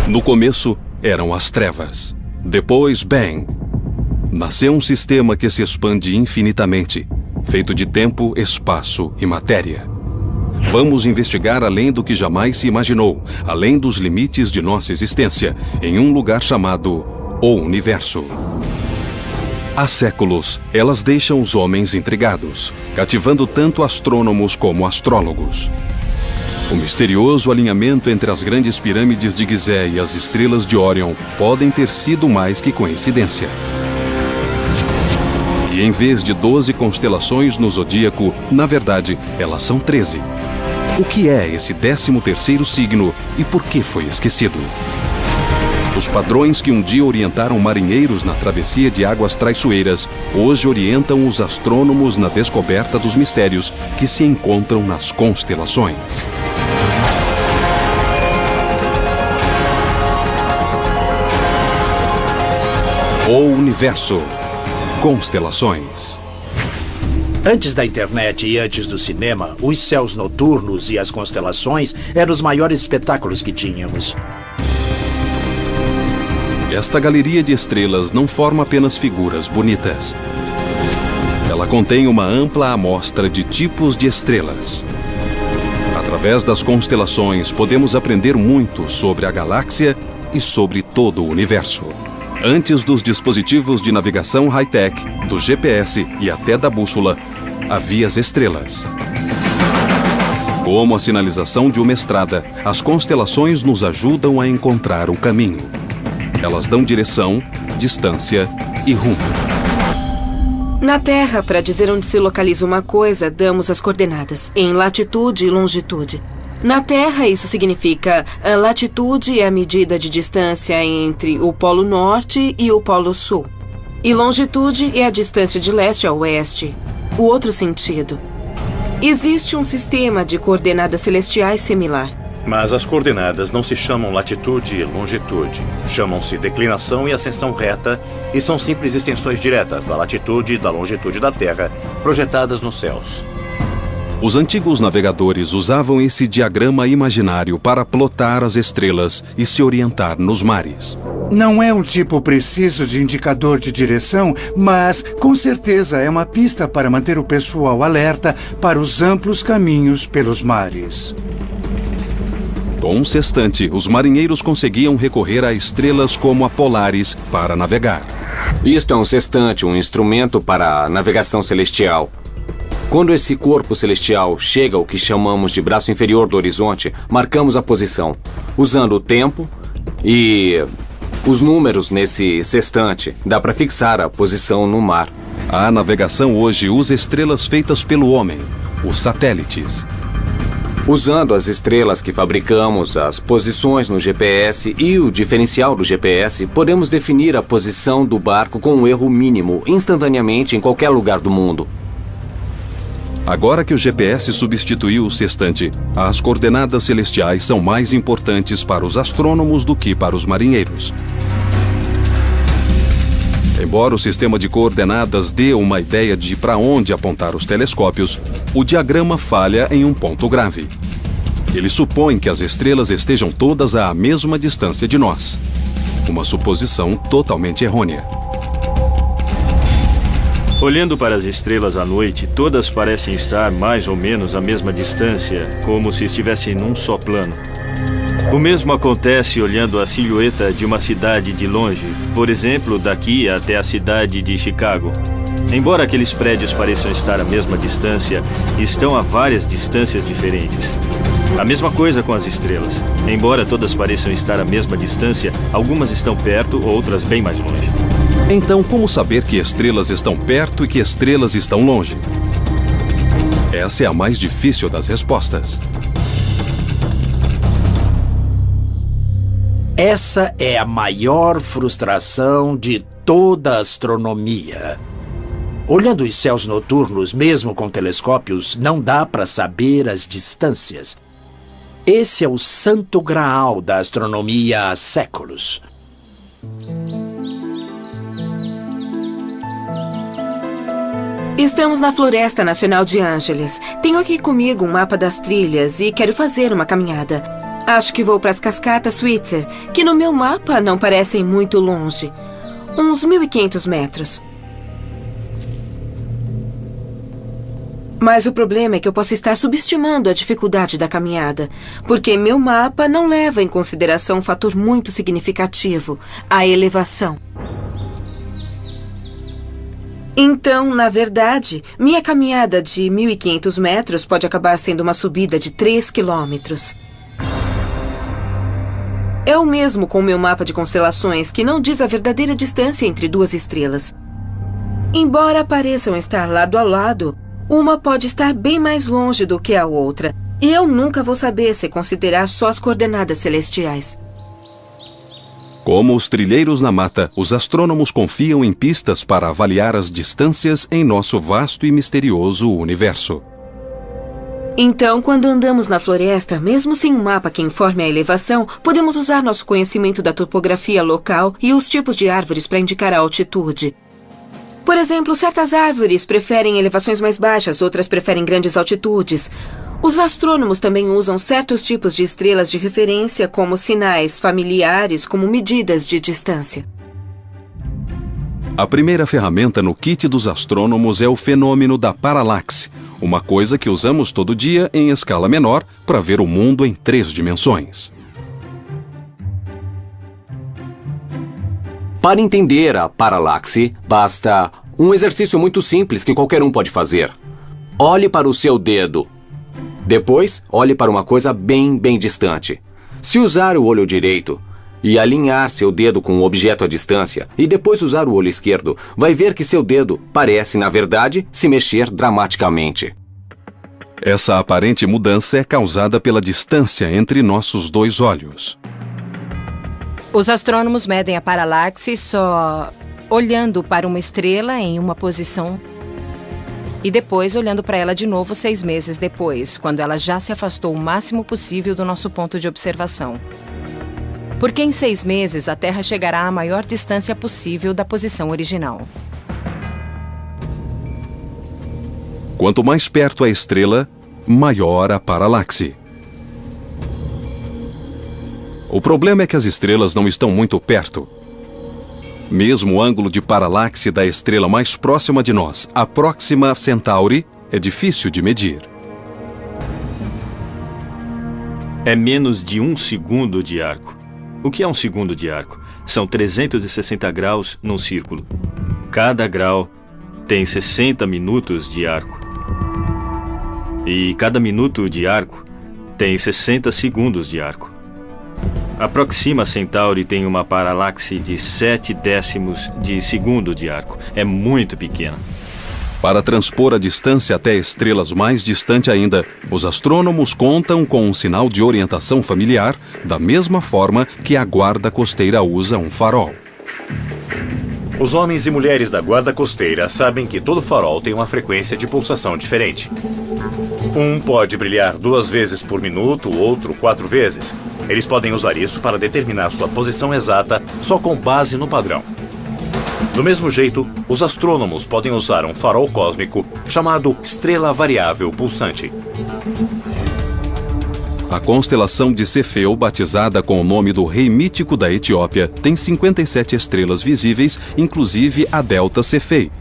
No começo, eram as trevas. Depois, Bang. Nasceu um sistema que se expande infinitamente, feito de tempo, espaço e matéria. Vamos investigar além do que jamais se imaginou, além dos limites de nossa existência, em um lugar chamado O Universo. Há séculos, elas deixam os homens intrigados, cativando tanto astrônomos como astrólogos. O misterioso alinhamento entre as grandes pirâmides de Gizé e as estrelas de Órion podem ter sido mais que coincidência. E em vez de 12 constelações no zodíaco, na verdade, elas são 13. O que é esse 13º signo e por que foi esquecido? Os padrões que um dia orientaram marinheiros na travessia de águas traiçoeiras, hoje orientam os astrônomos na descoberta dos mistérios que se encontram nas constelações. O Universo. Constelações. Antes da internet e antes do cinema, os céus noturnos e as constelações eram os maiores espetáculos que tínhamos. Esta galeria de estrelas não forma apenas figuras bonitas. Ela contém uma ampla amostra de tipos de estrelas. Através das constelações, podemos aprender muito sobre a galáxia e sobre todo o universo. Antes dos dispositivos de navegação high-tech, do GPS e até da bússola, havia as estrelas. Como a sinalização de uma estrada, as constelações nos ajudam a encontrar o caminho. Elas dão direção, distância e rumo. Na Terra, para dizer onde se localiza uma coisa, damos as coordenadas, em latitude e longitude. Na Terra, isso significa a latitude é a medida de distância entre o Polo Norte e o Polo Sul. E longitude é a distância de leste a oeste. O outro sentido. Existe um sistema de coordenadas celestiais similar. Mas as coordenadas não se chamam latitude e longitude. Chamam-se declinação e ascensão reta e são simples extensões diretas da latitude e da longitude da Terra, projetadas nos céus. Os antigos navegadores usavam esse diagrama imaginário para plotar as estrelas e se orientar nos mares. Não é um tipo preciso de indicador de direção, mas com certeza é uma pista para manter o pessoal alerta para os amplos caminhos pelos mares. Com um sextante, os marinheiros conseguiam recorrer a estrelas como a Polaris para navegar. Isto é um sextante, um instrumento para a navegação celestial. Quando esse corpo celestial chega ao que chamamos de braço inferior do horizonte, marcamos a posição, usando o tempo e os números nesse sextante. Dá para fixar a posição no mar. A navegação hoje usa estrelas feitas pelo homem, os satélites. Usando as estrelas que fabricamos, as posições no GPS e o diferencial do GPS, podemos definir a posição do barco com um erro mínimo, instantaneamente em qualquer lugar do mundo. Agora que o GPS substituiu o sextante, as coordenadas celestiais são mais importantes para os astrônomos do que para os marinheiros. Embora o sistema de coordenadas dê uma ideia de para onde apontar os telescópios, o diagrama falha em um ponto grave. Ele supõe que as estrelas estejam todas à mesma distância de nós. Uma suposição totalmente errônea. Olhando para as estrelas à noite, todas parecem estar mais ou menos à mesma distância, como se estivessem num só plano. O mesmo acontece olhando a silhueta de uma cidade de longe, por exemplo, daqui até a cidade de Chicago. Embora aqueles prédios pareçam estar à mesma distância, estão a várias distâncias diferentes. A mesma coisa com as estrelas. Embora todas pareçam estar à mesma distância, algumas estão perto, outras bem mais longe. Então, como saber que estrelas estão perto e que estrelas estão longe? Essa é a mais difícil das respostas. Essa é a maior frustração de toda a astronomia. Olhando os céus noturnos, mesmo com telescópios, não dá para saber as distâncias. Esse é o santo graal da astronomia há séculos. Estamos na Floresta Nacional de Angeles. Tenho aqui comigo um mapa das trilhas e quero fazer uma caminhada. Acho que vou para as cascatas Switzer, que no meu mapa não parecem muito longe. Uns 1.500 metros. Mas o problema é que eu posso estar subestimando a dificuldade da caminhada, porque meu mapa não leva em consideração um fator muito significativo, a elevação. Então, na verdade, minha caminhada de 1.500 metros pode acabar sendo uma subida de 3 quilômetros. É o mesmo com o meu mapa de constelações, que não diz a verdadeira distância entre duas estrelas. Embora pareçam estar lado a lado, uma pode estar bem mais longe do que a outra, e eu nunca vou saber se considerar só as coordenadas celestiais. Como os trilheiros na mata, os astrônomos confiam em pistas para avaliar as distâncias em nosso vasto e misterioso universo. Então, quando andamos na floresta, mesmo sem um mapa que informe a elevação, podemos usar nosso conhecimento da topografia local e os tipos de árvores para indicar a altitude. Por exemplo, certas árvores preferem elevações mais baixas, outras preferem grandes altitudes. Os astrônomos também usam certos tipos de estrelas de referência como sinais familiares, como medidas de distância. A primeira ferramenta no kit dos astrônomos é o fenômeno da paralaxe, uma coisa que usamos todo dia em escala menor para ver o mundo em 3 dimensões. Para entender a paralaxe, basta um exercício muito simples que qualquer um pode fazer. Olhe para o seu dedo. Depois, olhe para uma coisa bem distante. Se usar o olho direito e alinhar seu dedo com um objeto à distância, e depois usar o olho esquerdo, vai ver que seu dedo parece, na verdade, se mexer dramaticamente. Essa aparente mudança é causada pela distância entre nossos 2 olhos. Os astrônomos medem a paralaxe só olhando para uma estrela em uma posição e depois olhando para ela de novo 6 meses depois, quando ela já se afastou o máximo possível do nosso ponto de observação. Porque em 6 meses a Terra chegará à maior distância possível da posição original. Quanto mais perto a estrela, maior a paralaxe. O problema é que as estrelas não estão muito perto. Mesmo o ângulo de paralaxe da estrela mais próxima de nós, a Próxima Centauri, é difícil de medir. É menos de 1 segundo de arco. O que é 1 segundo de arco? São 360 graus num círculo. Cada grau tem 60 minutos de arco. E cada minuto de arco tem 60 segundos de arco. A Próxima Centauri tem uma paralaxe de 0,7 de segundo de arco. É muito pequena. Para transpor a distância até estrelas mais distantes ainda, os astrônomos contam com um sinal de orientação familiar, da mesma forma que a guarda costeira usa um farol. Os homens e mulheres da guarda costeira sabem que todo farol tem uma frequência de pulsação diferente. Um pode brilhar 2 vezes por minuto, o outro 4 vezes. Eles podem usar isso para determinar sua posição exata só com base no padrão. Do mesmo jeito, os astrônomos podem usar um farol cósmico chamado estrela variável pulsante. A constelação de Cefeu, batizada com o nome do rei mítico da Etiópia, tem 57 estrelas visíveis, inclusive a Delta Cephei,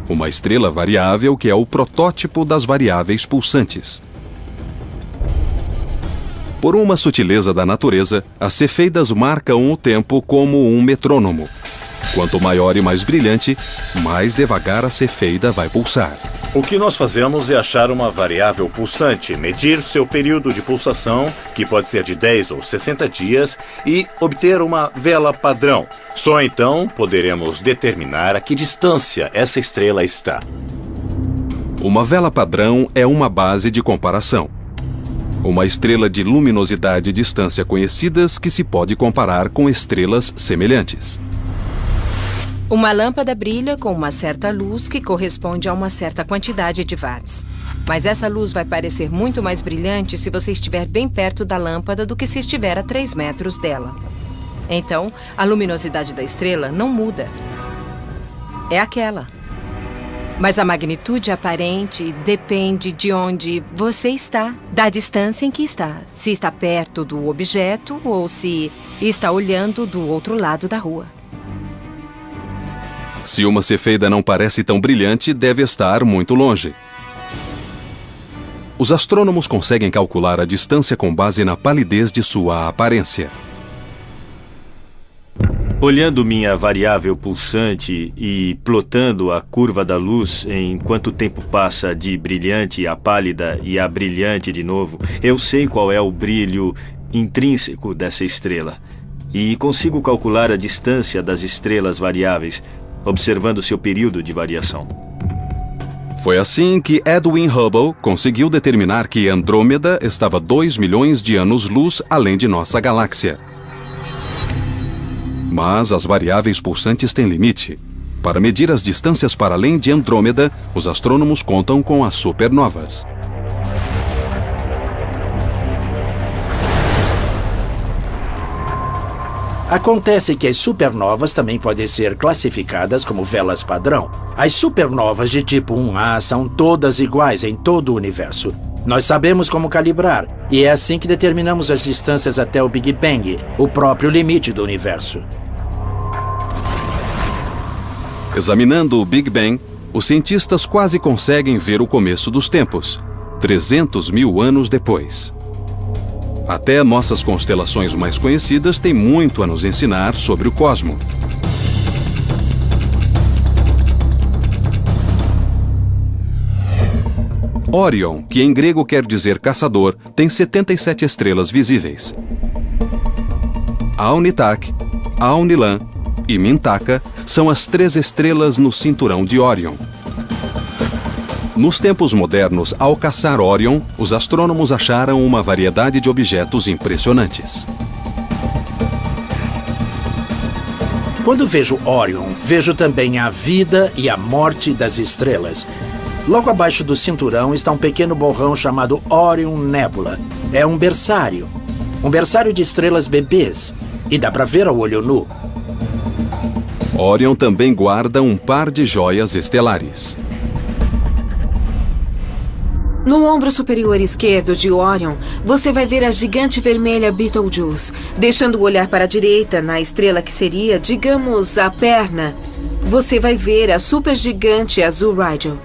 uma estrela variável que é o protótipo das variáveis pulsantes. Por uma sutileza da natureza, as cefeidas marcam o tempo como um metrônomo. Quanto maior e mais brilhante, mais devagar a cefeida vai pulsar. O que nós fazemos é achar uma variável pulsante, medir seu período de pulsação, que pode ser de 10 ou 60 dias, e obter uma vela padrão. Só então poderemos determinar a que distância essa estrela está. Uma vela padrão é uma base de comparação. Uma estrela de luminosidade e distância conhecidas que se pode comparar com estrelas semelhantes. Uma lâmpada brilha com uma certa luz que corresponde a uma certa quantidade de watts. Mas essa luz vai parecer muito mais brilhante se você estiver bem perto da lâmpada do que se estiver a 3 metros dela. Então, a luminosidade da estrela não muda. É aquela. Mas a magnitude aparente depende de onde você está, da distância em que está. Se está perto do objeto ou se está olhando do outro lado da rua. Se uma cefeida não parece tão brilhante, deve estar muito longe. Os astrônomos conseguem calcular a distância com base na palidez de sua aparência. Olhando minha variável pulsante e plotando a curva da luz em quanto tempo passa de brilhante a pálida e a brilhante de novo, eu sei qual é o brilho intrínseco dessa estrela. E consigo calcular a distância das estrelas variáveis, observando seu período de variação. Foi assim que Edwin Hubble conseguiu determinar que Andrômeda estava 2 milhões de anos-luz além de nossa galáxia. Mas as variáveis pulsantes têm limite. Para medir as distâncias para além de Andrômeda, os astrônomos contam com as supernovas. Acontece que as supernovas também podem ser classificadas como velas padrão. As supernovas de tipo 1A são todas iguais em todo o universo. Nós sabemos como calibrar, e é assim que determinamos as distâncias até o Big Bang, o próprio limite do universo. Examinando o Big Bang, os cientistas quase conseguem ver o começo dos tempos, 300 mil anos depois. Até nossas constelações mais conhecidas têm muito a nos ensinar sobre o cosmos. Órion, que em grego quer dizer caçador, tem 77 estrelas visíveis. Alnitak, Alnilam e Mintaka são as 3 estrelas no cinturão de Órion. Nos tempos modernos, ao caçar Órion, os astrônomos acharam uma variedade de objetos impressionantes. Quando vejo Órion, vejo também a vida e a morte das estrelas. Logo abaixo do cinturão está um pequeno borrão chamado Orion Nebula. É um berçário de estrelas bebês, e dá para ver ao olho nu. Órion também guarda um par de joias estelares. No ombro superior esquerdo de Órion, você vai ver a gigante vermelha Betelgeuse. Deixando o olhar para a direita, na estrela que seria, digamos, a perna, você vai ver a supergigante azul Rigel.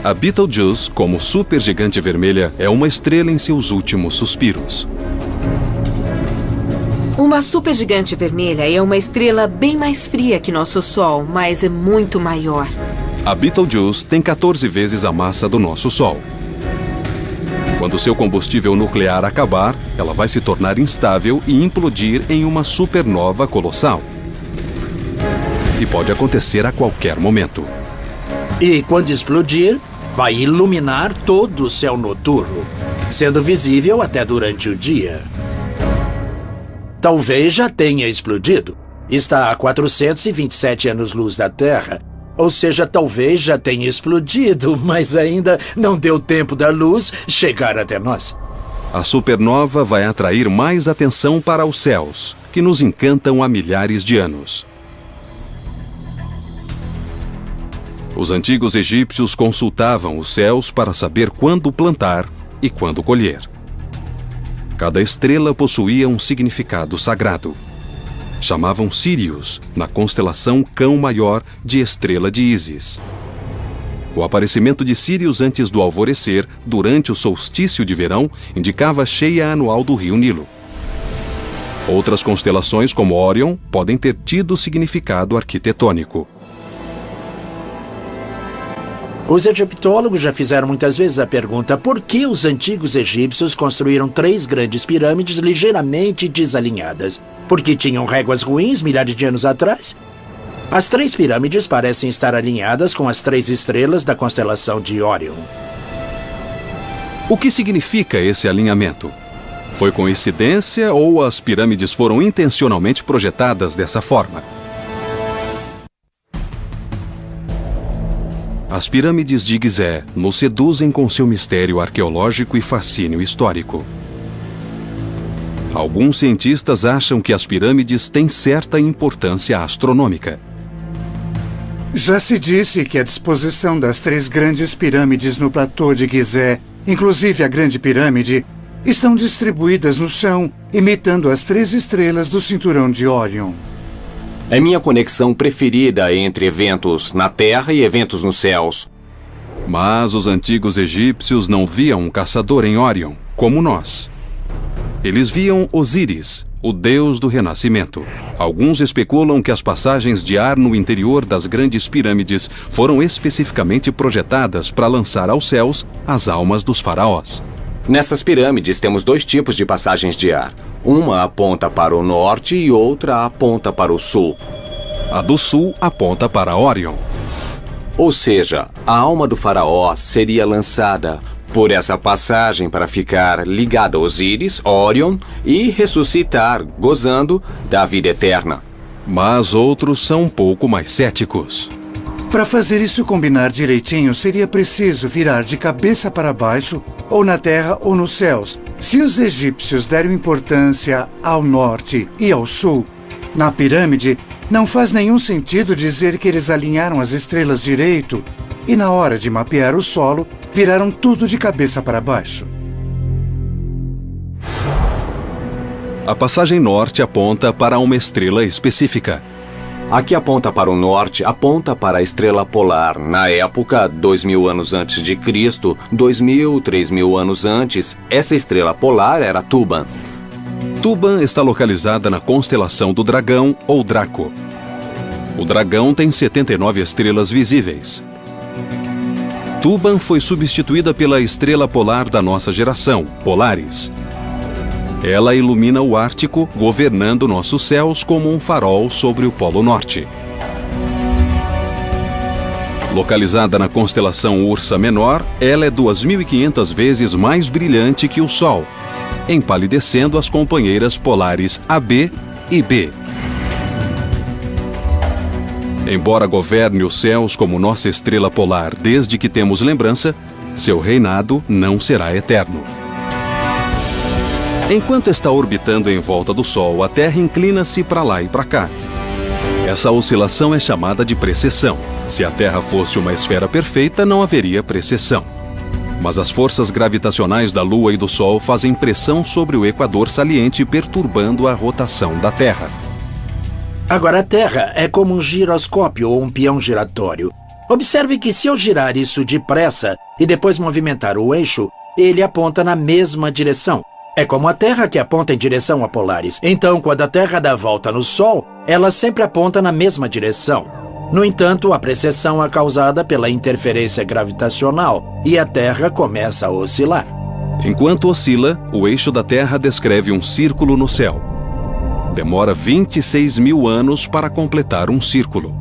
A Betelgeuse, como supergigante vermelha, é uma estrela em seus últimos suspiros. Uma supergigante vermelha é uma estrela bem mais fria que nosso Sol, mas é muito maior. A Betelgeuse tem 14 vezes a massa do nosso Sol. Quando seu combustível nuclear acabar, ela vai se tornar instável e implodir em uma supernova colossal. E pode acontecer a qualquer momento. E quando explodir, vai iluminar todo o céu noturno, sendo visível até durante o dia. Talvez já tenha explodido. Está a 427 anos-luz da Terra. Ou seja, talvez já tenha explodido, mas ainda não deu tempo da luz chegar até nós. A supernova vai atrair mais atenção para os céus, que nos encantam há milhares de anos. Os antigos egípcios consultavam os céus para saber quando plantar e quando colher. Cada estrela possuía um significado sagrado. Chamavam Sírius, na constelação Cão Maior de Estrela de Ísis. O aparecimento de Sírius antes do alvorecer, durante o solstício de verão, indicava a cheia anual do rio Nilo. Outras constelações, como Órion, podem ter tido significado arquitetônico. Os egiptólogos já fizeram muitas vezes a pergunta por que os antigos egípcios construíram 3 grandes pirâmides ligeiramente desalinhadas? Porque tinham réguas ruins milhares de anos atrás? As 3 pirâmides parecem estar alinhadas com as 3 estrelas da constelação de Órion. O que significa esse alinhamento? Foi coincidência ou as pirâmides foram intencionalmente projetadas dessa forma? As pirâmides de Gizé nos seduzem com seu mistério arqueológico e fascínio histórico. Alguns cientistas acham que as pirâmides têm certa importância astronômica. Já se disse que a disposição das 3 grandes pirâmides no platô de Gizé, inclusive a Grande Pirâmide, estão distribuídas no chão, imitando as 3 estrelas do cinturão de Órion. É minha conexão preferida entre eventos na Terra e eventos nos céus. Mas os antigos egípcios não viam um caçador em Órion, como nós. Eles viam Osíris, o deus do renascimento. Alguns especulam que as passagens de ar no interior das grandes pirâmides foram especificamente projetadas para lançar aos céus as almas dos faraós. Nessas pirâmides temos 2 tipos de passagens de ar. Uma aponta para o norte e outra aponta para o sul. A do sul aponta para Órion. Ou seja, a alma do faraó seria lançada por essa passagem para ficar ligada a Osíris, Órion e ressuscitar, gozando da vida eterna. Mas outros são um pouco mais céticos. Para fazer isso combinar direitinho, seria preciso virar de cabeça para baixo, ou na terra ou nos céus. Se os egípcios deram importância ao norte e ao sul, na pirâmide, não faz nenhum sentido dizer que eles alinharam as estrelas direito e, na hora de mapear o solo, viraram tudo de cabeça para baixo. A passagem norte aponta para uma estrela específica. A que aponta para o norte aponta para a estrela polar. Na época, 2000 anos antes de Cristo, 2000, 3000 anos antes, essa estrela polar era Tuban. Tuban está localizada na constelação do Dragão ou Draco. O Dragão tem 79 estrelas visíveis. Tuban foi substituída pela estrela polar da nossa geração, Polaris. Ela ilumina o Ártico, governando nossos céus como um farol sobre o Polo Norte. Localizada na constelação Ursa Menor, ela é 2.500 vezes mais brilhante que o Sol, empalidecendo as companheiras polares AB e B. Embora governe os céus como nossa estrela polar desde que temos lembrança, seu reinado não será eterno. Enquanto está orbitando em volta do Sol, a Terra inclina-se para lá e para cá. Essa oscilação é chamada de precessão. Se a Terra fosse uma esfera perfeita, não haveria precessão. Mas as forças gravitacionais da Lua e do Sol fazem pressão sobre o equador saliente, perturbando a rotação da Terra. Agora, a Terra é como um giroscópio ou um peão giratório. Observe que se eu girar isso depressa e depois movimentar o eixo, ele aponta na mesma direção. É como a Terra que aponta em direção a Polaris. Então, quando a Terra dá volta no Sol, ela sempre aponta na mesma direção. No entanto, a precessão é causada pela interferência gravitacional e a Terra começa a oscilar. Enquanto oscila, o eixo da Terra descreve um círculo no céu. Demora 26.000 anos para completar um círculo.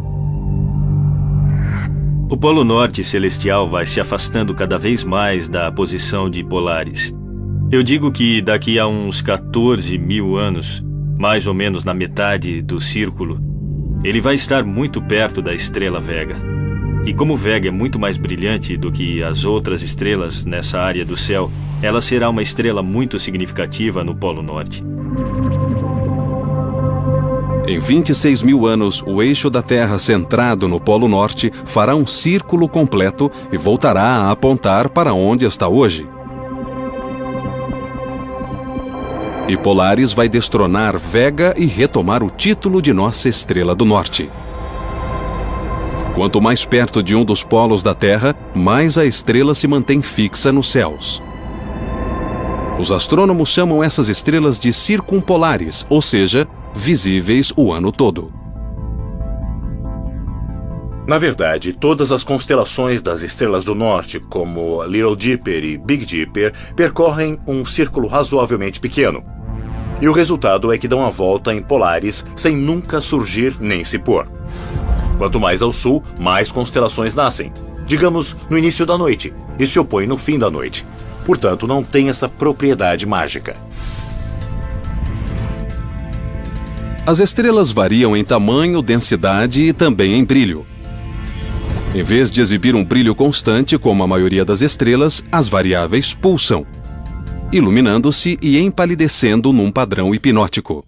O Polo Norte celestial vai se afastando cada vez mais da posição de Polaris. Eu digo que daqui a uns 14.000 anos, mais ou menos na metade do círculo, ele vai estar muito perto da estrela Vega. E como Vega é muito mais brilhante do que as outras estrelas nessa área do céu, ela será uma estrela muito significativa no Polo Norte. Em 26.000 anos, o eixo da Terra centrado no Polo Norte fará um círculo completo e voltará a apontar para onde está hoje. E Polaris vai destronar Vega e retomar o título de nossa estrela do norte. Quanto mais perto de um dos polos da Terra, mais a estrela se mantém fixa nos céus. Os astrônomos chamam essas estrelas de circumpolares, ou seja, visíveis o ano todo. Na verdade, todas as constelações das estrelas do norte, como Little Dipper e Big Dipper, percorrem um círculo razoavelmente pequeno. E o resultado é que dão a volta em Polaris sem nunca surgir nem se pôr. Quanto mais ao sul, mais constelações nascem, digamos no início da noite, e se opõem no fim da noite. Portanto, não tem essa propriedade mágica. As estrelas variam em tamanho, densidade e também em brilho. Em vez de exibir um brilho constante, como a maioria das estrelas, as variáveis pulsam, iluminando-se e empalidecendo num padrão hipnótico.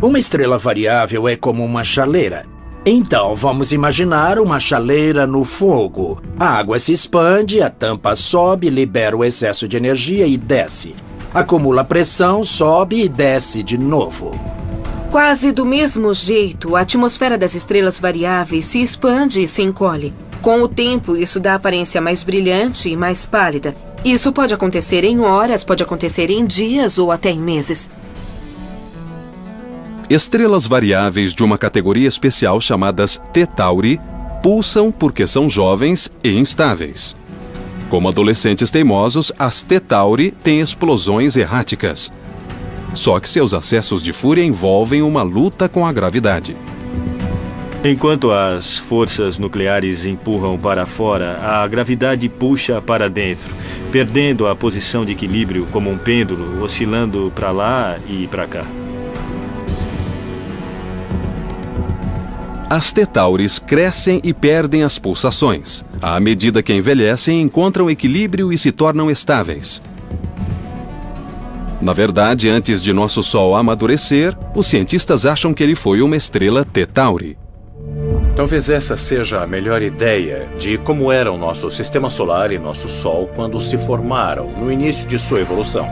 Uma estrela variável é como uma chaleira. Então, vamos imaginar uma chaleira no fogo. A água se expande, a tampa sobe, libera o excesso de energia e desce. Acumula pressão, sobe e desce de novo. Quase do mesmo jeito, a atmosfera das estrelas variáveis se expande e se encolhe. Com o tempo, isso dá aparência mais brilhante e mais pálida. Isso pode acontecer em horas, pode acontecer em dias ou até em meses. Estrelas variáveis de uma categoria especial chamadas T Tauri pulsam porque são jovens e instáveis. Como adolescentes teimosos, as T Tauri têm explosões erráticas. Só que seus acessos de fúria envolvem uma luta com a gravidade. Enquanto as forças nucleares empurram para fora, a gravidade puxa para dentro, perdendo a posição de equilíbrio como um pêndulo, oscilando para lá e para cá. As T Tauris crescem e perdem as pulsações. À medida que envelhecem, encontram equilíbrio e se tornam estáveis. Na verdade, antes de nosso Sol amadurecer, os cientistas acham que ele foi uma estrela T Tauri. Talvez essa seja a melhor ideia de como era o nosso sistema solar e nosso Sol quando se formaram no início de sua evolução.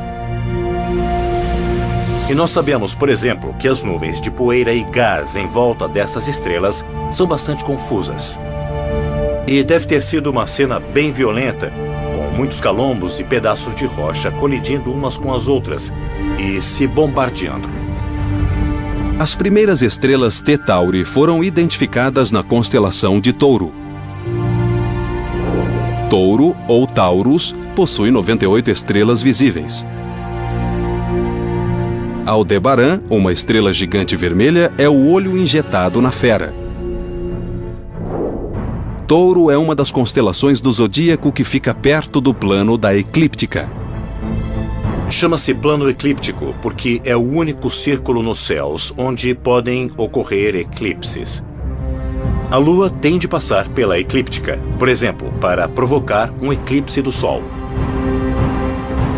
E nós sabemos, por exemplo, que as nuvens de poeira e gás em volta dessas estrelas são bastante confusas. E deve ter sido uma cena bem violenta, com muitos calombos e pedaços de rocha colidindo umas com as outras e se bombardeando. As primeiras estrelas T Tauri foram identificadas na constelação de Touro. Touro, ou Taurus, possui 98 estrelas visíveis. Aldebaran, uma estrela gigante vermelha, é o olho injetado na fera. Touro é uma das constelações do zodíaco que fica perto do plano da eclíptica. Chama-se plano eclíptico porque é o único círculo nos céus onde podem ocorrer eclipses. A Lua tem de passar pela eclíptica, por exemplo, para provocar um eclipse do Sol.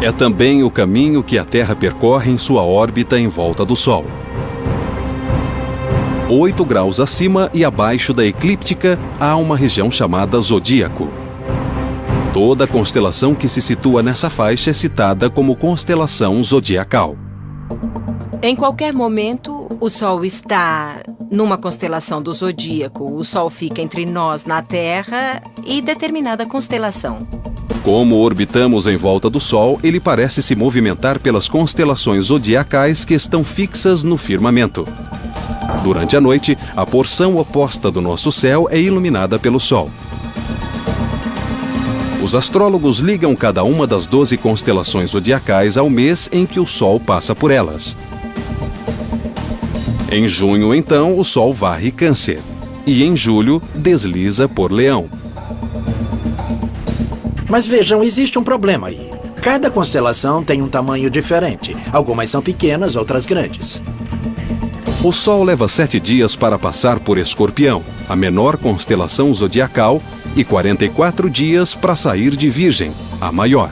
É também o caminho que a Terra percorre em sua órbita em volta do Sol. 8 graus acima e abaixo da eclíptica há uma região chamada zodíaco. Toda constelação que se situa nessa faixa é citada como constelação zodiacal. Em qualquer momento, o Sol está numa constelação do zodíaco. O Sol fica entre nós na Terra e determinada constelação. Como orbitamos em volta do Sol, ele parece se movimentar pelas constelações zodiacais que estão fixas no firmamento. Durante a noite, a porção oposta do nosso céu é iluminada pelo Sol. Os astrólogos ligam cada uma das 12 constelações zodiacais ao mês em que o Sol passa por elas. Em junho, então, o Sol varre Câncer. E em julho, desliza por Leão. Mas vejam, existe um problema aí. Cada constelação tem um tamanho diferente. Algumas são pequenas, outras grandes. O Sol leva 7 dias para passar por Escorpião, a menor constelação zodiacal, e 44 dias para sair de Virgem, a maior.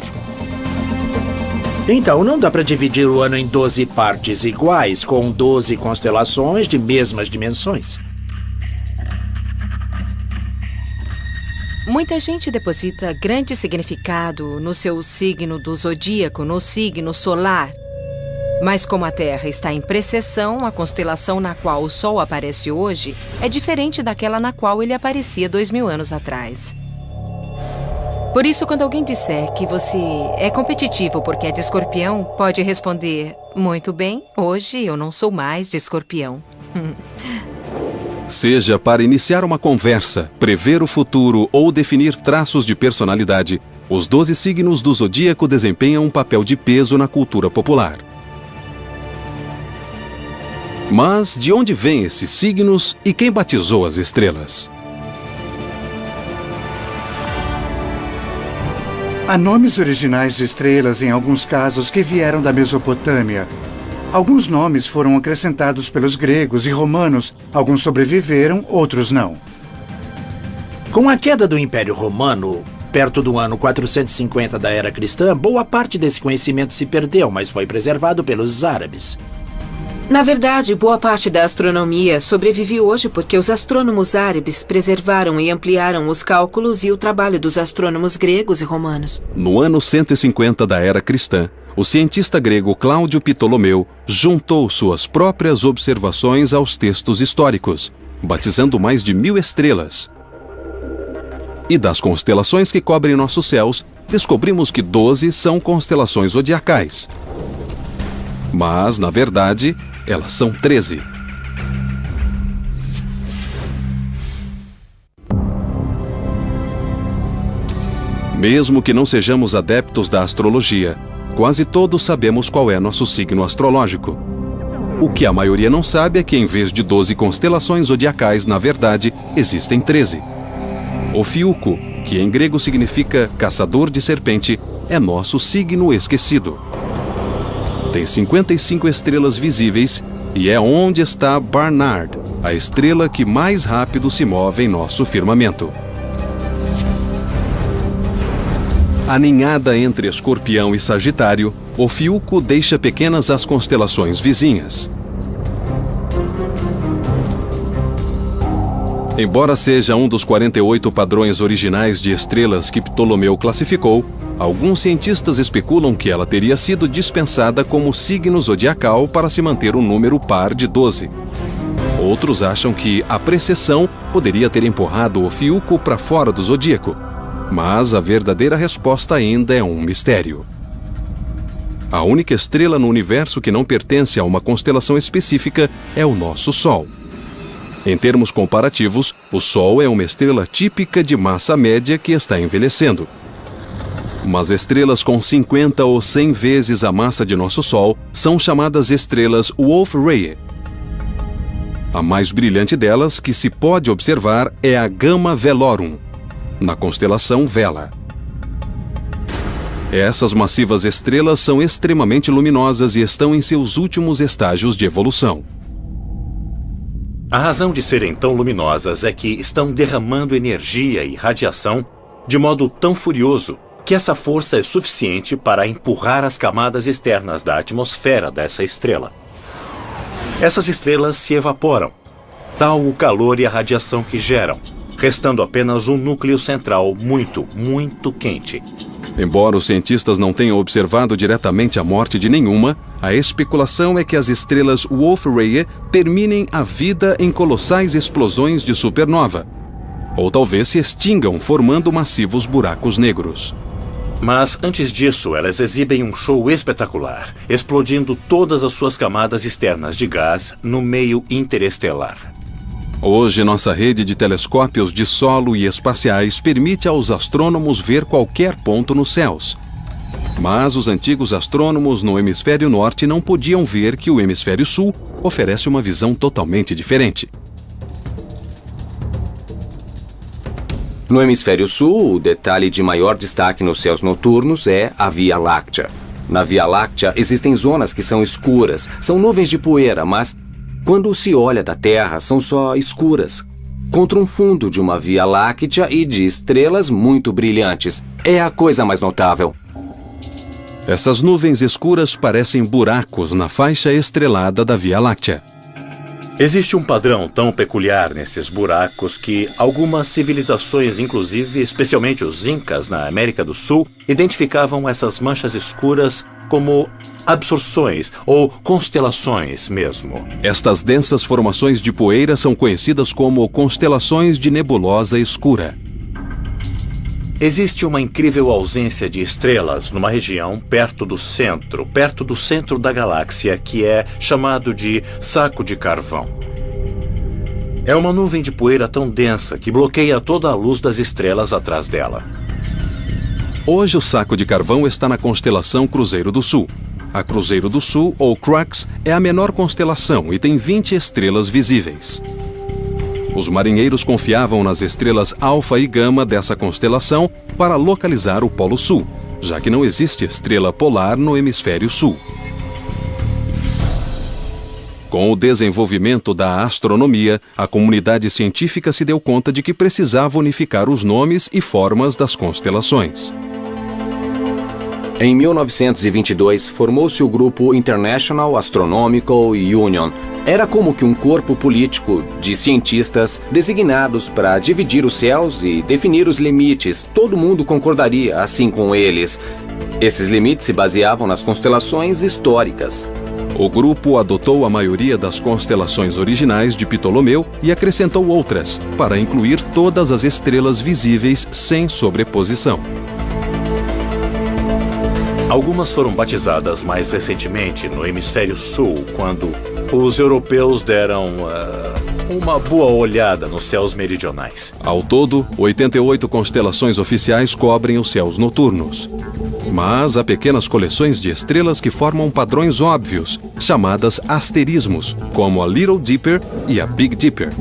Então, não dá para dividir o ano em 12 partes iguais, com 12 constelações de mesmas dimensões. Muita gente deposita grande significado no seu signo do zodíaco, no signo solar. Mas como a Terra está em precessão, a constelação na qual o Sol aparece hoje é diferente daquela na qual ele aparecia 2000 anos atrás. Por isso, quando alguém disser que você é competitivo porque é de Escorpião, pode responder: muito bem, hoje eu não sou mais de Escorpião. Seja para iniciar uma conversa, prever o futuro ou definir traços de personalidade, os 12 signos do zodíaco desempenham um papel de peso na cultura popular. Mas de onde vêm esses signos e quem batizou as estrelas? Há nomes originais de estrelas em alguns casos que vieram da Mesopotâmia. Alguns nomes foram acrescentados pelos gregos e romanos. Alguns sobreviveram, outros não. Com a queda do Império Romano, perto do ano 450 da Era Cristã, boa parte desse conhecimento se perdeu, mas foi preservado pelos árabes. Na verdade, boa parte da astronomia sobrevive hoje porque os astrônomos árabes preservaram e ampliaram os cálculos e o trabalho dos astrônomos gregos e romanos. No ano 150 da era cristã, o cientista grego Cláudio Ptolomeu juntou suas próprias observações aos textos históricos, batizando mais de 1000 estrelas. E das constelações que cobrem nossos céus, descobrimos que 12 são constelações zodiacais. Mas, na verdade, elas são 13. Mesmo que não sejamos adeptos da astrologia, quase todos sabemos qual é nosso signo astrológico. O que a maioria não sabe é que, em vez de 12 constelações zodiacais, na verdade, existem 13. Ofiuco, que em grego significa caçador de serpente, é nosso signo esquecido. Tem 55 estrelas visíveis e é onde está Barnard, a estrela que mais rápido se move em nosso firmamento. Aninhada entre Escorpião e Sagitário, Ofiuco deixa pequenas as constelações vizinhas. Embora seja um dos 48 padrões originais de estrelas que Ptolomeu classificou, alguns cientistas especulam que ela teria sido dispensada como signo zodiacal para se manter um número par de 12. Outros acham que a precessão poderia ter empurrado Ofiuco para fora do zodíaco, mas a verdadeira resposta ainda é um mistério. A única estrela no universo que não pertence a uma constelação específica é o nosso Sol. Em termos comparativos, o Sol é uma estrela típica de massa média que está envelhecendo. Mas estrelas com 50 ou 100 vezes a massa de nosso Sol são chamadas estrelas Wolf-Rayet. A mais brilhante delas, que se pode observar, é a Gamma Velorum, na constelação Vela. Essas massivas estrelas são extremamente luminosas e estão em seus últimos estágios de evolução. A razão de serem tão luminosas é que estão derramando energia e radiação de modo tão furioso que essa força é suficiente para empurrar as camadas externas da atmosfera dessa estrela. Essas estrelas se evaporam, tal o calor e a radiação que geram, restando apenas um núcleo central muito, muito quente. Embora os cientistas não tenham observado diretamente a morte de nenhuma, a especulação é que as estrelas Wolf-Rayet terminem a vida em colossais explosões de supernova, ou talvez se extingam formando massivos buracos negros. Mas antes disso, elas exibem um show espetacular, explodindo todas as suas camadas externas de gás no meio interestelar. Hoje, nossa rede de telescópios de solo e espaciais permite aos astrônomos ver qualquer ponto nos céus. Mas os antigos astrônomos no hemisfério norte não podiam ver que o hemisfério sul oferece uma visão totalmente diferente. No hemisfério sul, o detalhe de maior destaque nos céus noturnos é a Via Láctea. Na Via Láctea existem zonas que são escuras, são nuvens de poeira, mas quando se olha da Terra são só escuras, contra um fundo de uma Via Láctea e de estrelas muito brilhantes. É a coisa mais notável. Essas nuvens escuras parecem buracos na faixa estrelada da Via Láctea. Existe um padrão tão peculiar nesses buracos que algumas civilizações, inclusive especialmente os Incas na América do Sul, identificavam essas manchas escuras como absorções ou constelações mesmo. Estas densas formações de poeira são conhecidas como constelações de nebulosa escura. Existe uma incrível ausência de estrelas numa região perto do centro da galáxia, que é chamado de saco de carvão. É uma nuvem de poeira tão densa que bloqueia toda a luz das estrelas atrás dela. Hoje o saco de carvão está na constelação Cruzeiro do Sul. A Cruzeiro do Sul, ou Crux, é a menor constelação e tem 20 estrelas visíveis. Os marinheiros confiavam nas estrelas Alfa e Gama dessa constelação para localizar o Polo Sul, já que não existe estrela polar no hemisfério sul. Com o desenvolvimento da astronomia, a comunidade científica se deu conta de que precisava unificar os nomes e formas das constelações. Em 1922, formou-se o grupo International Astronomical Union. Era como que um corpo político de cientistas designados para dividir os céus e definir os limites. Todo mundo concordaria assim com eles. Esses limites se baseavam nas constelações históricas. O grupo adotou a maioria das constelações originais de Ptolomeu e acrescentou outras, para incluir todas as estrelas visíveis sem sobreposição. Algumas foram batizadas mais recentemente no hemisfério sul, quando os europeus deram uma boa olhada nos céus meridionais. Ao todo, 88 constelações oficiais cobrem os céus noturnos. Mas há pequenas coleções de estrelas que formam padrões óbvios, chamadas asterismos, como a Little Dipper e a Big Dipper.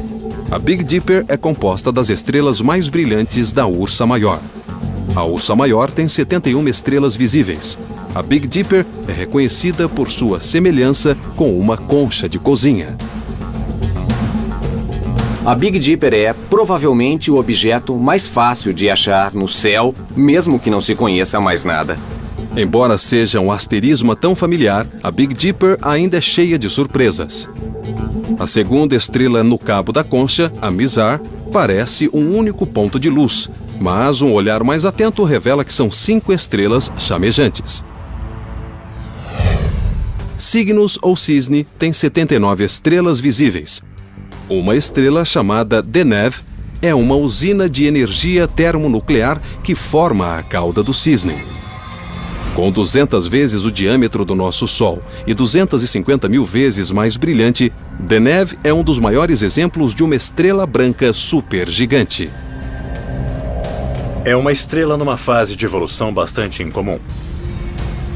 A Big Dipper é composta das estrelas mais brilhantes da Ursa Maior. A Ursa Maior tem 71 estrelas visíveis. A Big Dipper é reconhecida por sua semelhança com uma concha de cozinha. A Big Dipper é, provavelmente, o objeto mais fácil de achar no céu, mesmo que não se conheça mais nada. Embora seja um asterismo tão familiar, a Big Dipper ainda é cheia de surpresas. A segunda estrela no cabo da concha, a Mizar, parece um único ponto de luz, mas um olhar mais atento revela que são 5 estrelas chamejantes. Cygnus ou Cisne tem 79 estrelas visíveis. Uma estrela chamada Deneb é uma usina de energia termonuclear que forma a cauda do cisne. Com 200 vezes o diâmetro do nosso Sol e 250 mil vezes mais brilhante, Deneb é um dos maiores exemplos de uma estrela branca supergigante. É uma estrela numa fase de evolução bastante incomum.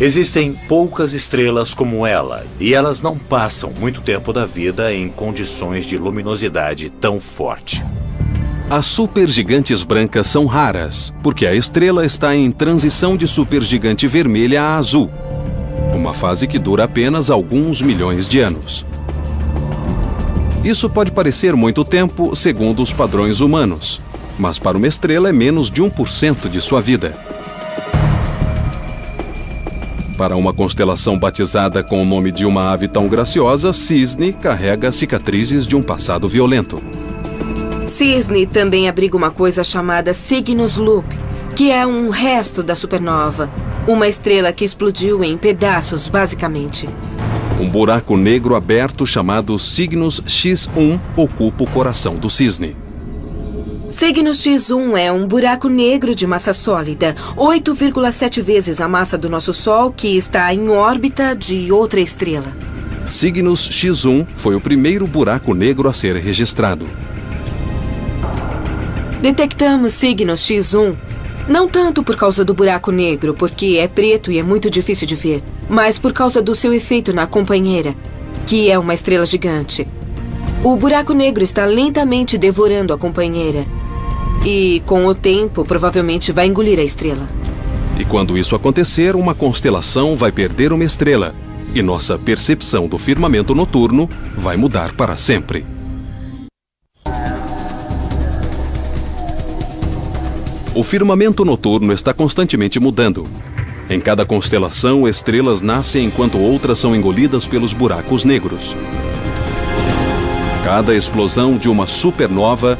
Existem poucas estrelas como ela, e elas não passam muito tempo da vida em condições de luminosidade tão forte. As supergigantes brancas são raras, porque a estrela está em transição de supergigante vermelha a azul, uma fase que dura apenas alguns milhões de anos. Isso pode parecer muito tempo segundo os padrões humanos, mas para uma estrela é menos de 1% de sua vida. Para uma constelação batizada com o nome de uma ave tão graciosa, Cisne carrega cicatrizes de um passado violento. Cisne também abriga uma coisa chamada Cygnus Loop, que é um resto da supernova, uma estrela que explodiu em pedaços, basicamente. Um buraco negro aberto chamado Cygnus X1 ocupa o coração do Cisne. Cygnus X1 é um buraco negro de massa sólida, 8,7 vezes a massa do nosso Sol, que está em órbita de outra estrela. Cygnus X1 foi o primeiro buraco negro a ser registrado. Detectamos Cygnus X1 não tanto por causa do buraco negro, porque é preto e é muito difícil de ver, mas por causa do seu efeito na companheira, que é uma estrela gigante. O buraco negro está lentamente devorando a companheira. E, com o tempo, provavelmente vai engolir a estrela. E quando isso acontecer, uma constelação vai perder uma estrela. E nossa percepção do firmamento noturno vai mudar para sempre. O firmamento noturno está constantemente mudando. Em cada constelação, estrelas nascem enquanto outras são engolidas pelos buracos negros. Cada explosão de uma supernova,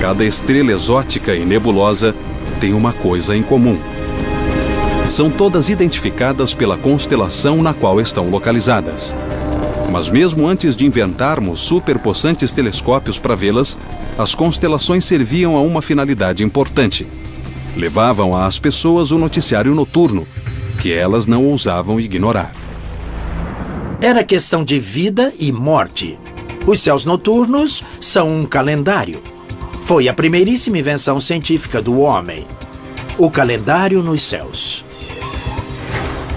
cada estrela exótica e nebulosa tem uma coisa em comum. São todas identificadas pela constelação na qual estão localizadas. Mas mesmo antes de inventarmos superpossantes telescópios para vê-las, as constelações serviam a uma finalidade importante. Levavam às pessoas o noticiário noturno, que elas não ousavam ignorar. Era questão de vida e morte. Os céus noturnos são um calendário. Foi a primeiríssima invenção científica do homem. O calendário nos céus.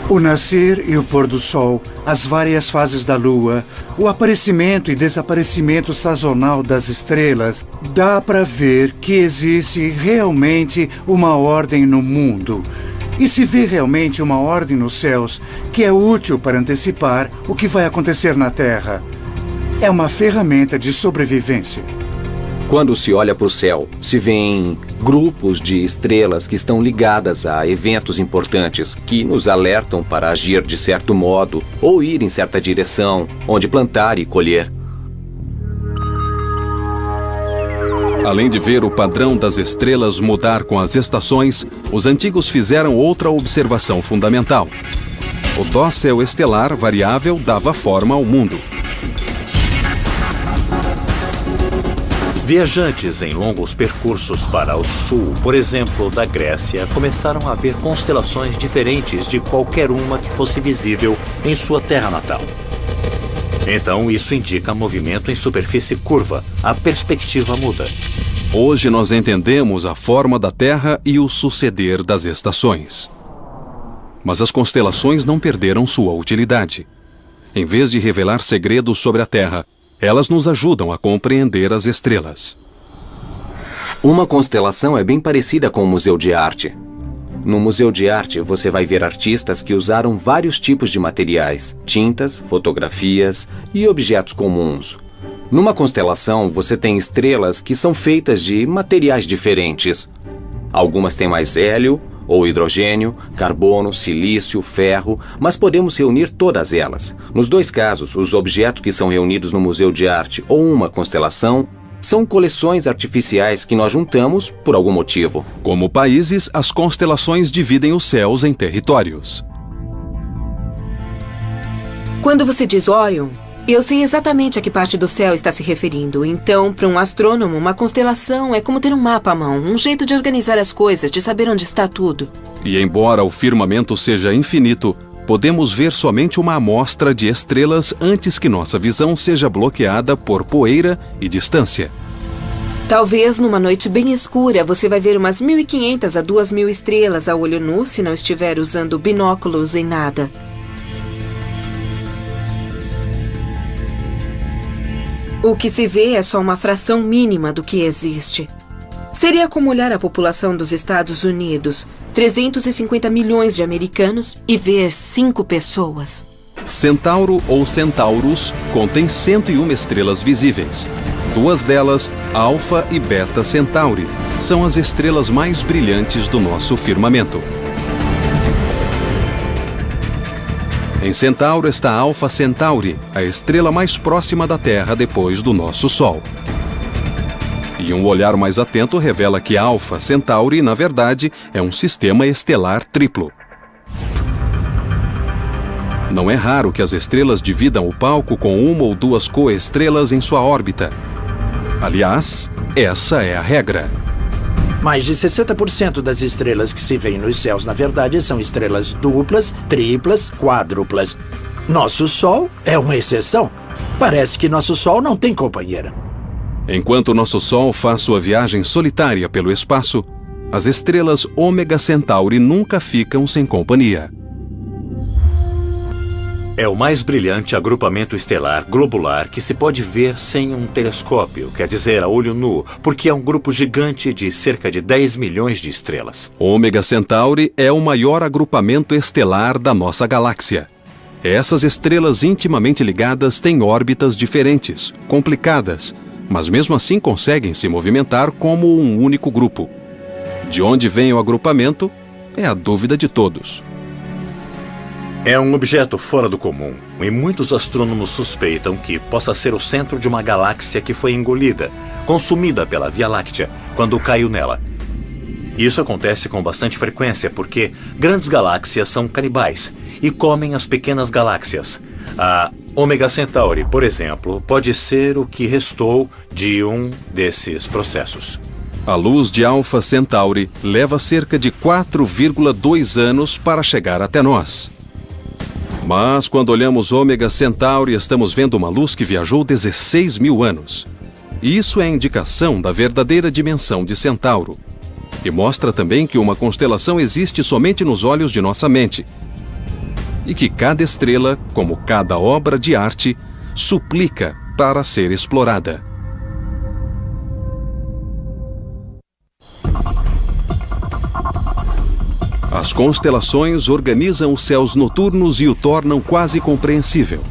O nascer e o pôr do sol, as várias fases da lua, o aparecimento e desaparecimento sazonal das estrelas, dá para ver que existe realmente uma ordem no mundo. E se vê realmente uma ordem nos céus que é útil para antecipar o que vai acontecer na Terra. É uma ferramenta de sobrevivência. Quando se olha para o céu, se vêem grupos de estrelas que estão ligadas a eventos importantes que nos alertam para agir de certo modo ou ir em certa direção, onde plantar e colher. Além de ver o padrão das estrelas mudar com as estações, os antigos fizeram outra observação fundamental. O dócil estelar variável dava forma ao mundo. Viajantes em longos percursos para o sul, por exemplo, da Grécia, começaram a ver constelações diferentes de qualquer uma que fosse visível em sua terra natal. Então, isso indica movimento em superfície curva. A perspectiva muda. Hoje nós entendemos a forma da Terra e o suceder das estações. Mas as constelações não perderam sua utilidade. Em vez de revelar segredos sobre a Terra, elas nos ajudam a compreender as estrelas. Uma constelação é bem parecida com um museu de arte. No museu de arte, você vai ver artistas que usaram vários tipos de materiais, tintas, fotografias e objetos comuns. Numa constelação, você tem estrelas que são feitas de materiais diferentes. Algumas têm mais hélio ou hidrogênio, carbono, silício, ferro, mas podemos reunir todas elas. Nos dois casos, os objetos que são reunidos no museu de arte ou uma constelação são coleções artificiais que nós juntamos por algum motivo. Como países, as constelações dividem os céus em territórios. Quando você diz Órion, eu sei exatamente a que parte do céu está se referindo. Então, para um astrônomo, uma constelação é como ter um mapa à mão, um jeito de organizar as coisas, de saber onde está tudo. E embora o firmamento seja infinito, podemos ver somente uma amostra de estrelas antes que nossa visão seja bloqueada por poeira e distância. Talvez numa noite bem escura você vai ver umas 1.500 a 2.000 estrelas a olho nu se não estiver usando binóculos em nada. O que se vê é só uma fração mínima do que existe. Seria como olhar a população dos Estados Unidos, 350 milhões de americanos, e ver 5 pessoas. Centauro ou Centaurus contém 101 estrelas visíveis. 2 delas, Alfa e Beta Centauri, são as estrelas mais brilhantes do nosso firmamento. Em Centauro está Alfa Centauri, a estrela mais próxima da Terra depois do nosso Sol. E um olhar mais atento revela que Alfa Centauri, na verdade, é um sistema estelar triplo. Não é raro que as estrelas dividam o palco com 1 ou 2 coestrelas em sua órbita. Aliás, essa é a regra. Mais de 60% das estrelas que se veem nos céus, na verdade, são estrelas duplas, triplas, quádruplas. Nosso Sol é uma exceção. Parece que nosso Sol não tem companheira. Enquanto nosso Sol faz sua viagem solitária pelo espaço, as estrelas Ômega Centauri nunca ficam sem companhia. É o mais brilhante agrupamento estelar globular que se pode ver sem um telescópio, quer dizer, a olho nu, porque é um grupo gigante de cerca de 10 milhões de estrelas. Ômega Centauri é o maior agrupamento estelar da nossa galáxia. Essas estrelas intimamente ligadas têm órbitas diferentes, complicadas, mas mesmo assim conseguem se movimentar como um único grupo. De onde vem o agrupamento é a dúvida de todos. É um objeto fora do comum, e muitos astrônomos suspeitam que possa ser o centro de uma galáxia que foi engolida, consumida pela Via Láctea, quando caiu nela. Isso acontece com bastante frequência porque grandes galáxias são canibais e comem as pequenas galáxias. A Ômega Centauri, por exemplo, pode ser o que restou de um desses processos. A luz de Alfa Centauri leva cerca de 4,2 anos para chegar até nós. Mas quando olhamos Ômega Centauri, estamos vendo uma luz que viajou 16 mil anos. Isso é indicação da verdadeira dimensão de Centauro. E mostra também que uma constelação existe somente nos olhos de nossa mente. E que cada estrela, como cada obra de arte, suplica para ser explorada. As constelações organizam os céus noturnos e o tornam quase compreensível.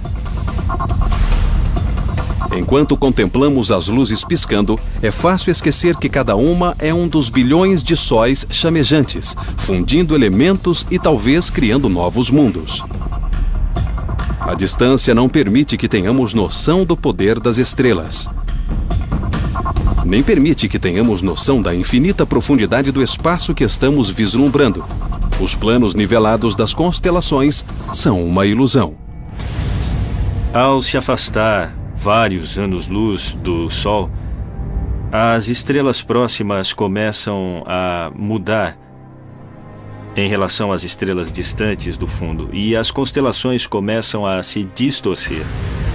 Enquanto contemplamos as luzes piscando, é fácil esquecer que cada uma é um dos bilhões de sóis chamejantes, fundindo elementos e talvez criando novos mundos. A distância não permite que tenhamos noção do poder das estrelas. Nem permite que tenhamos noção da infinita profundidade do espaço que estamos vislumbrando. Os planos nivelados das constelações são uma ilusão. Ao se afastar vários anos-luz do Sol, as estrelas próximas começam a mudar em relação às estrelas distantes do fundo, e as constelações começam a se distorcer.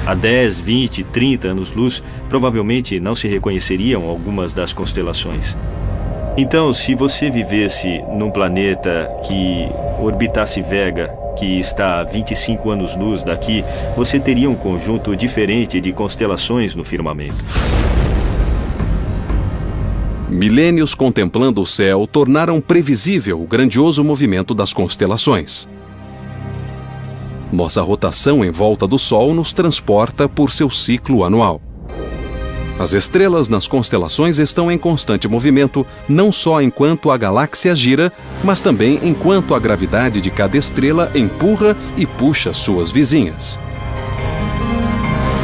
Há 10, 20, 30 anos-luz, provavelmente não se reconheceriam algumas das constelações. Então, se você vivesse num planeta que orbitasse Vega, que está a 25 anos-luz daqui, você teria um conjunto diferente de constelações no firmamento. Milênios contemplando o céu tornaram previsível o grandioso movimento das constelações. Nossa rotação em volta do Sol nos transporta por seu ciclo anual. As estrelas nas constelações estão em constante movimento, não só enquanto a galáxia gira, mas também enquanto a gravidade de cada estrela empurra e puxa suas vizinhas.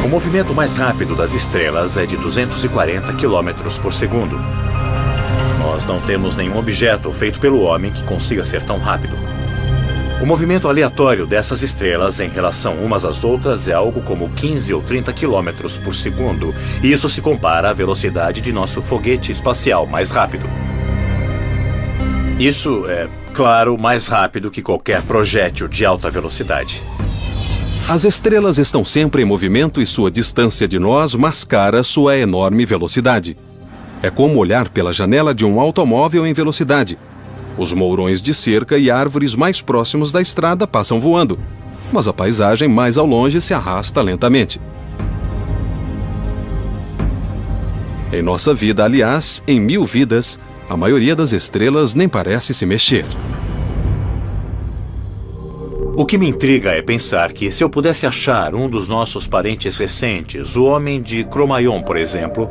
O movimento mais rápido das estrelas é de 240 km por segundo. Nós não temos nenhum objeto feito pelo homem que consiga ser tão rápido. O movimento aleatório dessas estrelas em relação umas às outras é algo como 15 ou 30 km por segundo, e isso se compara à velocidade de nosso foguete espacial mais rápido. Isso é, claro, mais rápido que qualquer projétil de alta velocidade. As estrelas estão sempre em movimento e sua distância de nós mascara sua enorme velocidade. É como olhar pela janela de um automóvel em velocidade. Os mourões de cerca e árvores mais próximos da estrada passam voando, mas a paisagem mais ao longe se arrasta lentamente. Em nossa vida, aliás, em 1000 vidas, a maioria das estrelas nem parece se mexer. O que me intriga é pensar que, se eu pudesse achar um dos nossos parentes recentes, o homem de Cro-Magnon, por exemplo,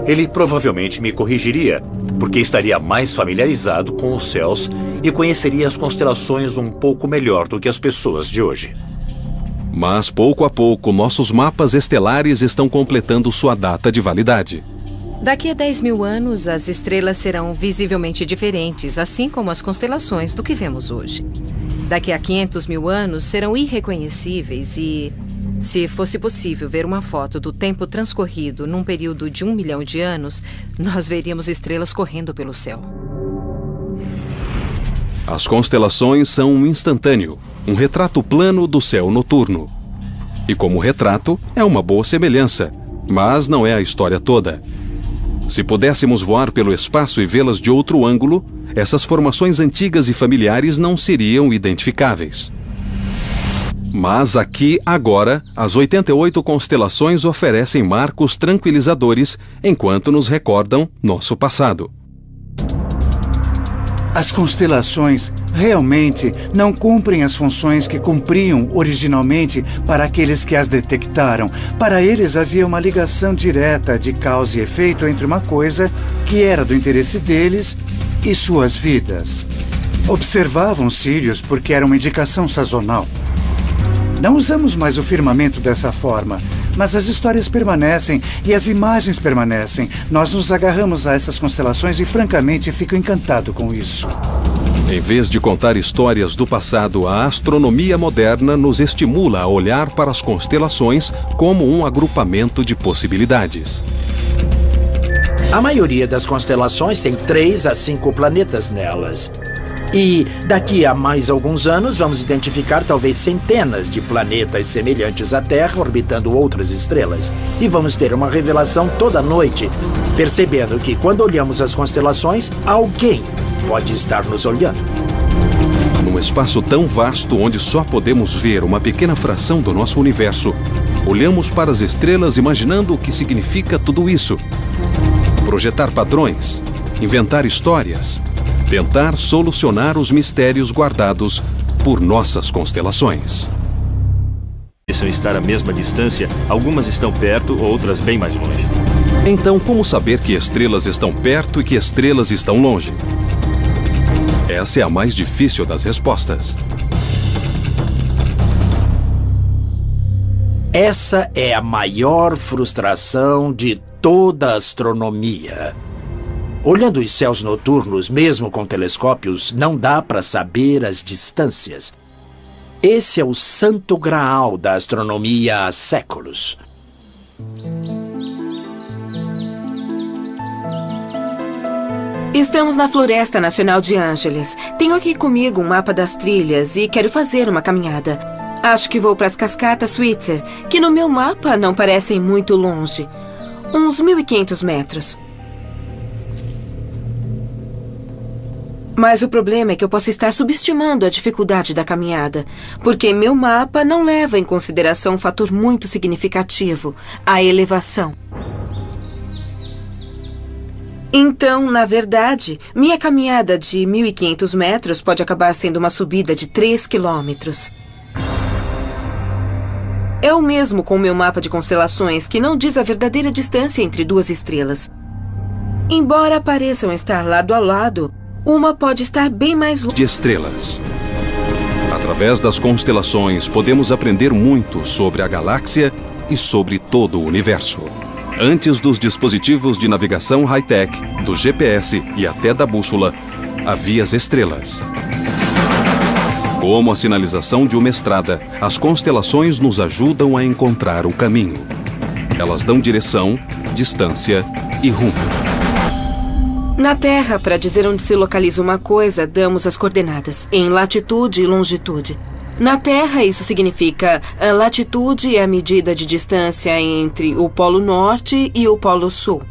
ele provavelmente me corrigiria, porque estaria mais familiarizado com os céus e conheceria as constelações um pouco melhor do que as pessoas de hoje. Mas, pouco a pouco, nossos mapas estelares estão completando sua data de validade. Daqui a 10.000 anos, as estrelas serão visivelmente diferentes, assim como as constelações do que vemos hoje. Daqui a 500.000 anos, serão irreconhecíveis e, se fosse possível ver uma foto do tempo transcorrido num período de 1 milhão de anos, nós veríamos estrelas correndo pelo céu. As constelações são um instantâneo, um retrato plano do céu noturno. E como retrato, é uma boa semelhança, mas não é a história toda. Se pudéssemos voar pelo espaço e vê-las de outro ângulo, essas formações antigas e familiares não seriam identificáveis. Mas aqui, agora, as 88 constelações oferecem marcos tranquilizadores enquanto nos recordam nosso passado. As constelações realmente não cumprem as funções que cumpriam originalmente para aqueles que as detectaram. Para eles havia uma ligação direta de causa e efeito entre uma coisa que era do interesse deles e suas vidas. Observavam Sírius porque era uma indicação sazonal. Não usamos mais o firmamento dessa forma, mas as histórias permanecem e as imagens permanecem. Nós nos agarramos a essas constelações e, francamente, fico encantado com isso. Em vez de contar histórias do passado, a astronomia moderna nos estimula a olhar para as constelações como um agrupamento de possibilidades. A maioria das constelações tem 3 a 5 planetas nelas. E daqui a mais alguns anos vamos identificar talvez centenas de planetas semelhantes à Terra orbitando outras estrelas. E vamos ter uma revelação toda noite, percebendo que quando olhamos as constelações, alguém pode estar nos olhando. Num espaço tão vasto onde só podemos ver uma pequena fração do nosso universo, olhamos para as estrelas imaginando o que significa tudo isso. Projetar padrões, inventar histórias, tentar solucionar os mistérios guardados por nossas constelações. estar à mesma distância, algumas estão perto, outras bem mais longe. Então, como saber que estrelas estão perto e que estrelas estão longe? Essa é a mais difícil das respostas. Essa é a maior frustração de toda a astronomia. Olhando os céus noturnos, mesmo com telescópios, não dá para saber as distâncias. Esse é o santo graal da astronomia há séculos. Estamos na Floresta Nacional de Ángeles. Tenho aqui comigo um mapa das trilhas e quero fazer uma caminhada. Acho que vou para as Cascatas Switzer, que no meu mapa não parecem muito longe. Uns 1.500 metros. Mas o problema é que eu posso estar subestimando a dificuldade da caminhada, porque meu mapa não leva em consideração um fator muito significativo, a elevação. Então, na verdade, minha caminhada de 1.500 metros pode acabar sendo uma subida de 3 quilômetros. É o mesmo com o meu mapa de constelações, que não diz a verdadeira distância entre duas estrelas. Embora pareçam estar lado a lado, uma pode estar bem mais longe de estrelas. Através das constelações, podemos aprender muito sobre a galáxia e sobre todo o universo. Antes dos dispositivos de navegação high-tech, do GPS e até da bússola, havia as estrelas. Como a sinalização de uma estrada, as constelações nos ajudam a encontrar o caminho. Elas dão direção, distância e rumo. Na Terra, para dizer onde se localiza uma coisa, damos as coordenadas, em latitude e longitude. Na Terra, isso significa a latitude é a medida de distância entre o Polo Norte e o Polo Sul.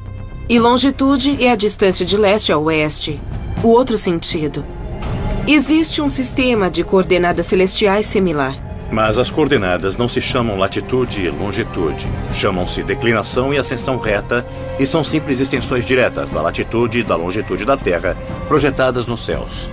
E longitude é a distância de leste a oeste, o outro sentido. Existe um sistema de coordenadas celestiais similar. Mas as coordenadas não se chamam latitude e longitude. Chamam-se declinação e ascensão reta e são simples extensões diretas da latitude e da longitude da Terra, projetadas nos céus.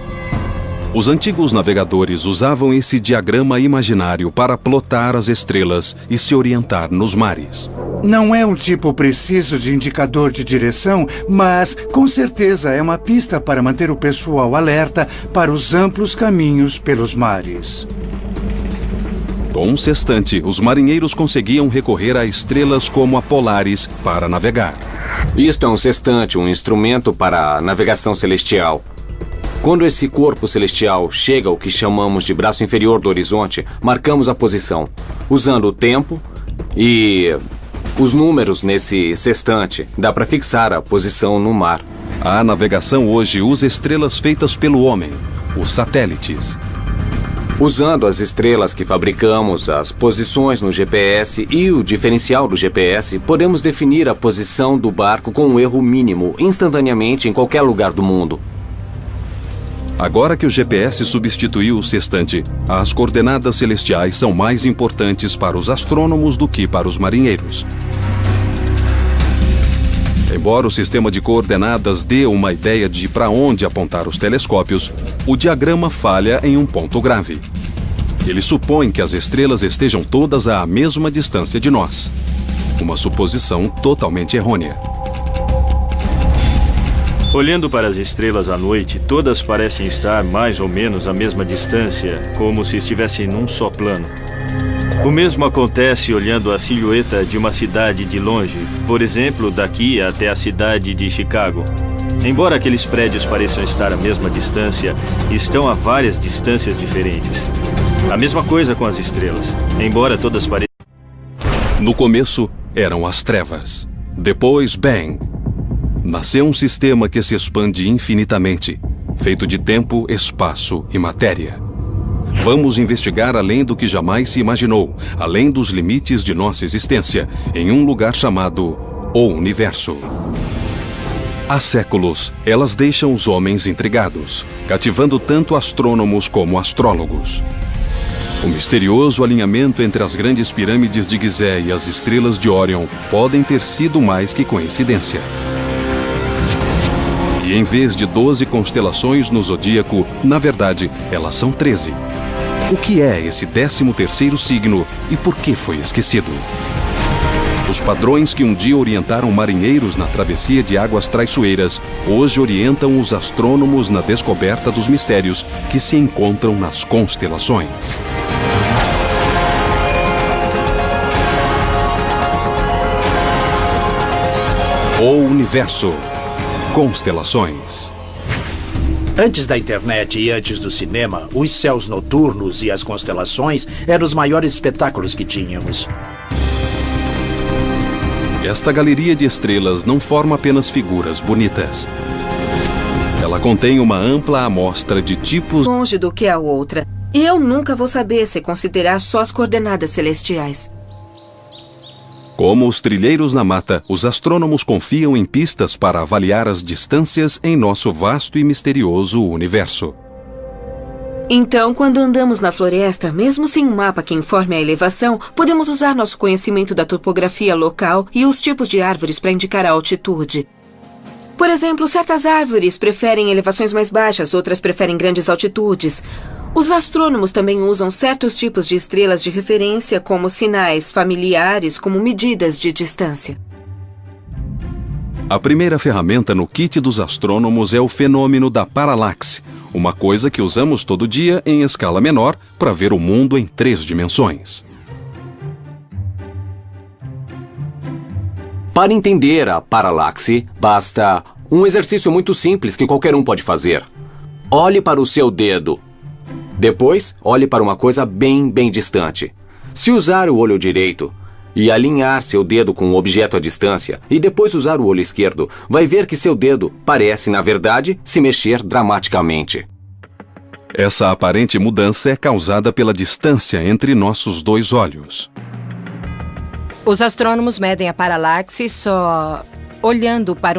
Os antigos navegadores usavam esse diagrama imaginário para plotar as estrelas e se orientar nos mares. Não é um tipo preciso de indicador de direção, mas com certeza é uma pista para manter o pessoal alerta para os amplos caminhos pelos mares. Com um sextante, os marinheiros conseguiam recorrer a estrelas como a Polaris para navegar. Isto é um sextante, um instrumento para navegação celestial. Quando esse corpo celestial chega ao que chamamos de braço inferior do horizonte, marcamos a posição, usando o tempo e os números nesse sextante. Dá para fixar a posição no mar. A navegação hoje usa estrelas feitas pelo homem, os satélites. Usando as estrelas que fabricamos, as posições no GPS e o diferencial do GPS, podemos definir a posição do barco com um erro mínimo, instantaneamente em qualquer lugar do mundo. Agora que o GPS substituiu o sextante, as coordenadas celestiais são mais importantes para os astrônomos do que para os marinheiros. Embora o sistema de coordenadas dê uma ideia de para onde apontar os telescópios, o diagrama falha em um ponto grave. Ele supõe que as estrelas estejam todas à mesma distância de nós. Uma suposição totalmente errônea. Olhando para as estrelas à noite, todas parecem estar mais ou menos à mesma distância, como se estivessem num só plano. O mesmo acontece olhando a silhueta de uma cidade de longe, por exemplo, daqui até a cidade de Chicago. Embora aqueles prédios pareçam estar à mesma distância, estão a várias distâncias diferentes. A mesma coisa com as estrelas, embora todas pareçam... No começo, eram as trevas. Depois, Bang. Nasceu um sistema que se expande infinitamente, feito de tempo, espaço e matéria. Vamos investigar além do que jamais se imaginou, além dos limites de nossa existência, em um lugar chamado O Universo. Há séculos, elas deixam os homens intrigados, cativando tanto astrônomos como astrólogos. O misterioso alinhamento entre as grandes pirâmides de Gizé e as estrelas de Órion podem ter sido mais que coincidência. E em vez de 12 constelações no zodíaco, na verdade, elas são 13. O que é esse 13º signo e por que foi esquecido. Os padrões que um dia orientaram marinheiros na travessia de águas traiçoeiras, hoje orientam os astrônomos na descoberta dos mistérios que se encontram nas constelações. O Universo. Constelações. Antes da internet e antes do cinema, os céus noturnos e as constelações eram os maiores espetáculos que tínhamos. Esta galeria de estrelas não forma apenas figuras bonitas. Ela contém uma ampla amostra de tipos longe do que a outra. E eu nunca vou saber se considerar só as coordenadas celestiais. Como os trilheiros na mata, os astrônomos confiam em pistas para avaliar as distâncias em nosso vasto e misterioso universo. Então, quando andamos na floresta, mesmo sem um mapa que informe a elevação, podemos usar nosso conhecimento da topografia local e os tipos de árvores para indicar a altitude. Por exemplo, certas árvores preferem elevações mais baixas, outras preferem grandes altitudes. Os astrônomos também usam certos tipos de estrelas de referência como sinais familiares, como medidas de distância. A primeira ferramenta no kit dos astrônomos é o fenômeno da paralaxe, uma coisa que usamos todo dia em escala menor para ver o mundo em 3 dimensões. Para entender a paralaxe, basta um exercício muito simples que qualquer um pode fazer. Olhe para o seu dedo. Depois, olhe para uma coisa bem distante. Se usar o olho direito e alinhar seu dedo com um objeto à distância, e depois usar o olho esquerdo, vai ver que seu dedo parece, na verdade, se mexer dramaticamente. Essa aparente mudança é causada pela distância entre nossos 2 olhos. Os astrônomos medem a paralaxe só olhando para